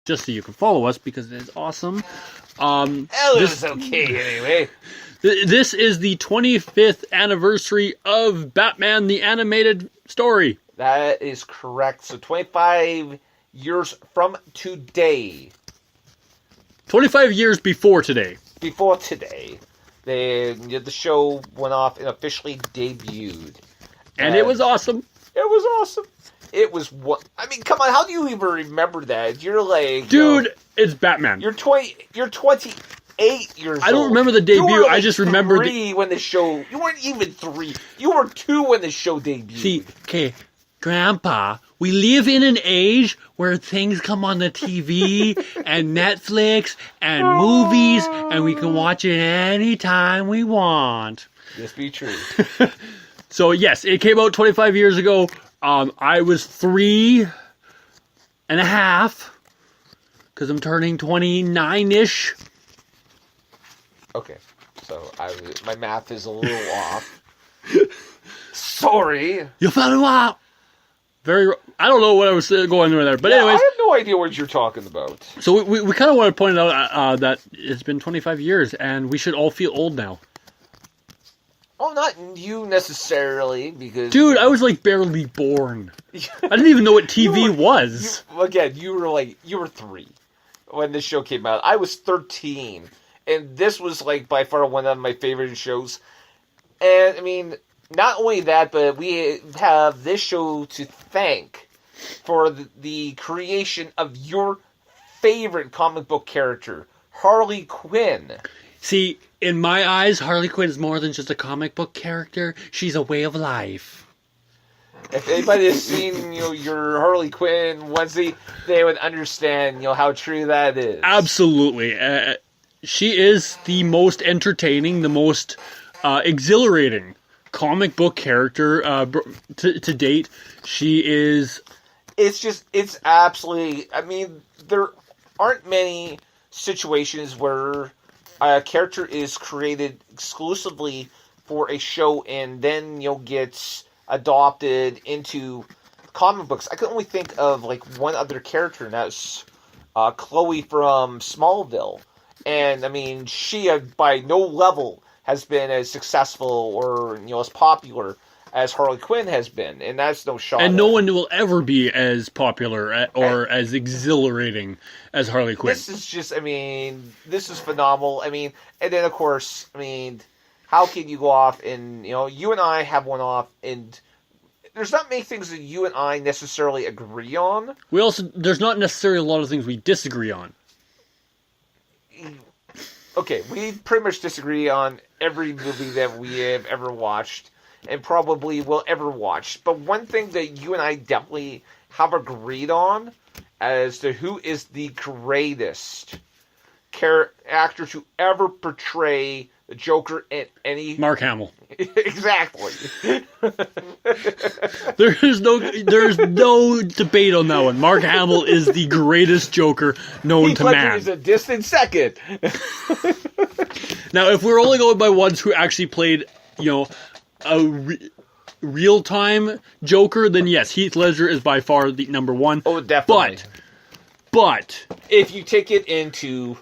just so you can follow us because it is awesome. This is okay anyway. This is the 25th anniversary of Batman the Animated Story. That is correct. So 25 years from today. 25 years before today. Before today. The show went off and officially debuted. And it was awesome. It was awesome. It was what? I mean, come on. How do you even remember that? You're like, dude, it's Batman. You're 28 years old. I don't remember the debut. You were like I just remember when the show. You weren't even 3. You were 2 when the show debuted. See, okay, Grandpa, we live in an age where things come on the TV and Netflix and movies, and we can watch it anytime we want. This be true. So yes, it came out 25 years ago. I was 3 and a half because I'm turning 29-ish. Okay, so my math is a little off. Sorry. You found out. I don't know what I was going through there, but anyways. I have no idea what you're talking about. So we kind of want to point out that it's been 25 years, and we should all feel old now. Oh, not you necessarily, because... Dude, I was like barely born. I didn't even know what TV was. You were 3 when this show came out. I was 13, and this was like by far one of my favorite shows. And I mean, not only that, but we have this show to thank for the creation of your favorite comic book character, Harley Quinn. See, in my eyes, Harley Quinn is more than just a comic book character. She's a way of life. If anybody has seen your Harley Quinn onesie, they would understand how true that is. Absolutely. She is the most entertaining, the most exhilarating comic book character to date. She is... It's absolutely... I mean, there aren't many situations where a character is created exclusively for a show and then gets adopted into comic books. I can only think of like one other character, and that's Chloe from Smallville. And I mean, she by no level has been as successful or as popular as Harley Quinn has been, and that's no shot. And no one will ever be as popular or as exhilarating as Harley Quinn. This is just, I mean, this is phenomenal. I mean, and then of course, I mean, how can you go off and you and I have one off, and there's not many things that you and I necessarily agree on. There's not necessarily a lot of things we disagree on. Okay, we pretty much disagree on every movie that we have ever watched. And probably will ever watch. But one thing that you and I definitely have agreed on as to who is the greatest actor to ever portray the Joker in any... Mark Hamill. Exactly. There's no debate on that one. Mark Hamill is the greatest Joker known to man. He's a distant second. Now, if we're only going by ones who actually played, a real-time Joker, then yes, Heath Ledger is by far the number one. Oh, definitely. But if you take it into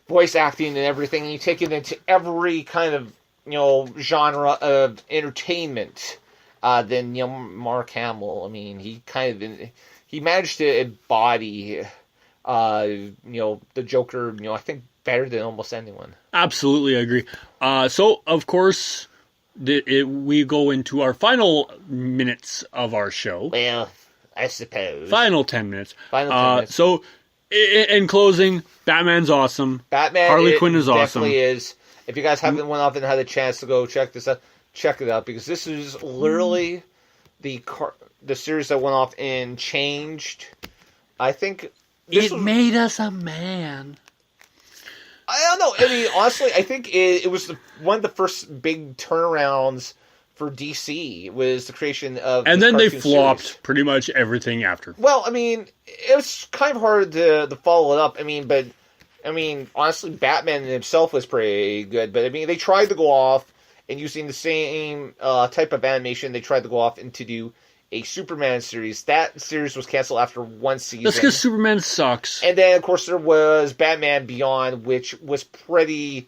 voice acting and everything, and you take it into every kind of genre of entertainment, then Mark Hamill. I mean, he managed to embody the Joker. I think better than almost anyone. Absolutely, I agree. So, of course, we go into our final minutes of our show. Well, I suppose. Final 10 minutes. Final 10 minutes. So, in closing, Batman's awesome. Harley Quinn is awesome. Definitely is. If you guys haven't went off and had a chance to go check this out, check it out, because this is literally the series that went off and changed. I think it made us a man. I don't know. I mean, honestly, I think it was one of the first big turnarounds for DC was the creation of. And then they flopped series. Pretty much everything after. Well, I mean, it was kind of hard to follow it up. I mean, honestly, Batman himself was pretty good, but I mean, they tried to go off and using the same type of animation. They tried to go off and to do a Superman series. That series was canceled after one season. That's because Superman sucks. And then, of course, there was Batman Beyond, which was pretty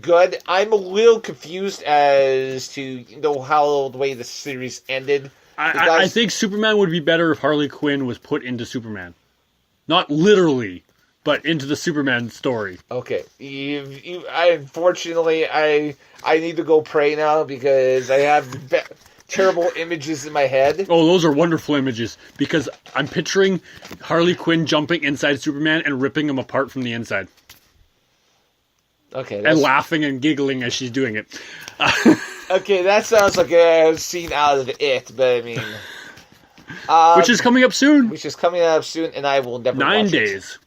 good. I'm a little confused as to how the way the series ended. I think Superman would be better if Harley Quinn was put into Superman. Not literally, but into the Superman story. Okay. Unfortunately, I need to go pray now because I have terrible images in my head. Oh, those are wonderful images because I'm picturing Harley Quinn jumping inside Superman and ripping him apart from the inside. Okay. And laughing and giggling as she's doing it. Okay, that sounds like a scene out of It, but I mean... which is coming up soon. Which is coming up soon, and I will never 9 watch days.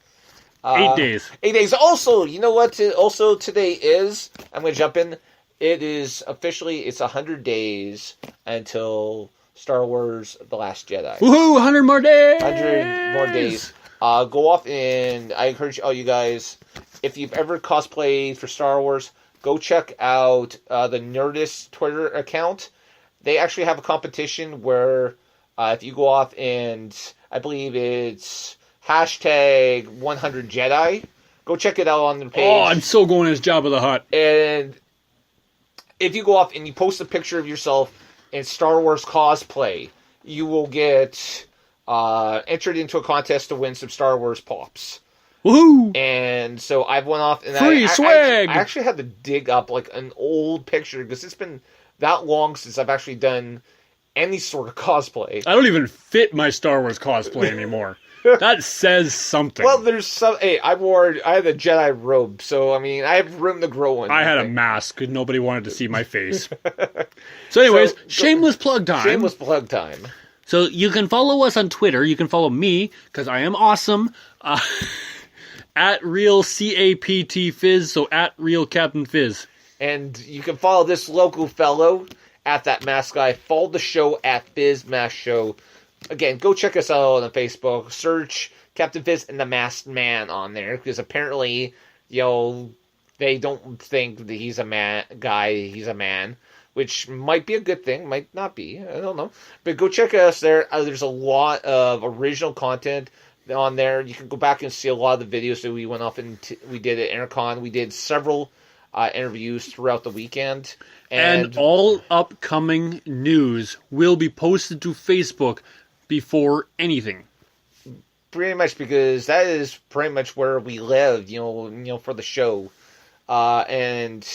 it. 8 days. 8 days. Also, you know what? Also, today is... I'm going to jump in. It is officially... It's 100 days until Star Wars The Last Jedi. Woohoo! 100 more days! 100 more days. Go off and... I encourage all you guys... If you've ever cosplayed for Star Wars... Go check out the Nerdist Twitter account. They actually have a competition where if you go off and I believe it's hashtag 100 Jedi. Go check it out on the page. Oh, I'm so going as Jabba the Hutt. And if you go off and you post a picture of yourself in Star Wars cosplay, you will get entered into a contest to win some Star Wars pops. Woohoo! And so I've went off and Free swag! I actually had to dig up like an old picture because it's been that long since I've actually done any sort of cosplay. I don't even fit my Star Wars cosplay anymore. That says something. Well, there's some... Hey, I had a Jedi robe, so I mean, I have room to grow in. I had a mask because nobody wanted to see my face. So anyways, shameless plug time. Shameless plug time. So you can follow us on Twitter. You can follow me because I am awesome. At Real CAPT Fizz, so at Real Captain Fizz. And you can follow this local fellow at That Mask Guy. Follow the show at Fizz Mask Show. Again, go check us out on Facebook. Search Captain Fizz and the Masked Man on there. Because apparently, they don't think that he's a guy, he's a man. Which might be a good thing, might not be. I don't know. But go check us there. There's a lot of original content on there. You can go back and see a lot of the videos that we went off and we did at Ener-Con. We did several interviews throughout the weekend. And all upcoming news will be posted to Facebook before anything. Pretty much because that is pretty much where we live, for the show. And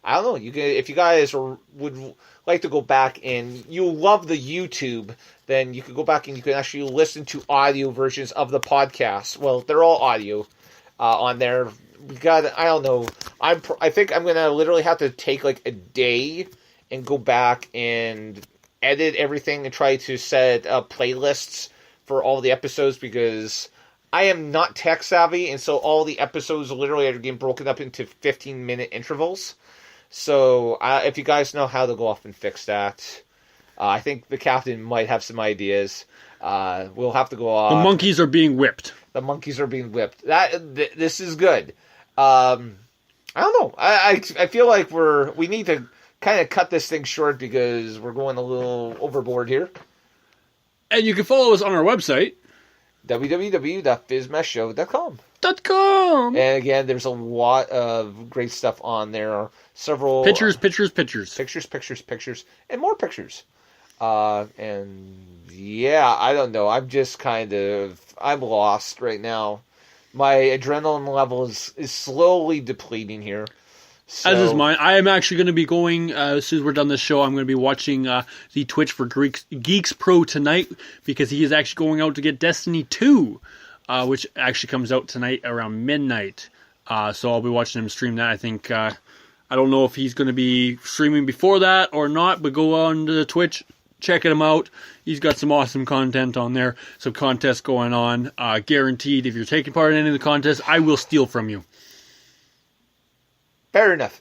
I don't know, if you guys would like to go back and you love the YouTube, then you could go back and you can actually listen to audio versions of the podcast. Well, they're all audio on there. We got, I don't know, I think I'm going to literally have to take like a day and go back and edit everything and try to set up playlists for all the episodes because I am not tech savvy, and so all the episodes literally are getting broken up into 15-minute intervals. So if you guys know how to go off and fix that, I think the captain might have some ideas. We'll have to go off. The monkeys are being whipped. The monkeys are being whipped. This is good. I don't know. I feel like we need to kind of cut this thing short because we're going a little overboard here. And you can follow us on our website. www.fizzmeshshow.com. .com. And again, there's a lot of great stuff on there. Several pictures, and more pictures. And yeah, I don't know. I'm lost right now. My adrenaline level is slowly depleting here. So, as is mine. I am actually going to be going, as soon as we're done this show, I'm going to be watching the Twitch for Geeks Pro tonight because he is actually going out to get Destiny 2, which actually comes out tonight around midnight. So I'll be watching him stream that. I think, I don't know if he's going to be streaming before that or not, but go on to Twitch, check him out. He's got some awesome content on there, some contests going on. Guaranteed, if you're taking part in any of the contests, I will steal from you. Fair enough.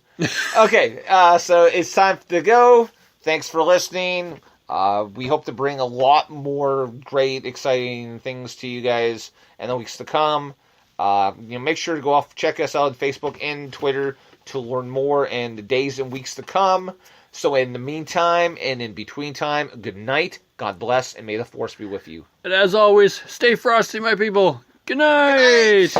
Okay, so it's time to go. Thanks for listening. We hope to bring a lot more great, exciting things to you guys in the weeks to come. Make sure to go off, check us out on Facebook and Twitter to learn more in the days and weeks to come. So in the meantime and in between time, good night. God bless, and may the force be with you. And as always, stay frosty, my people. Good night.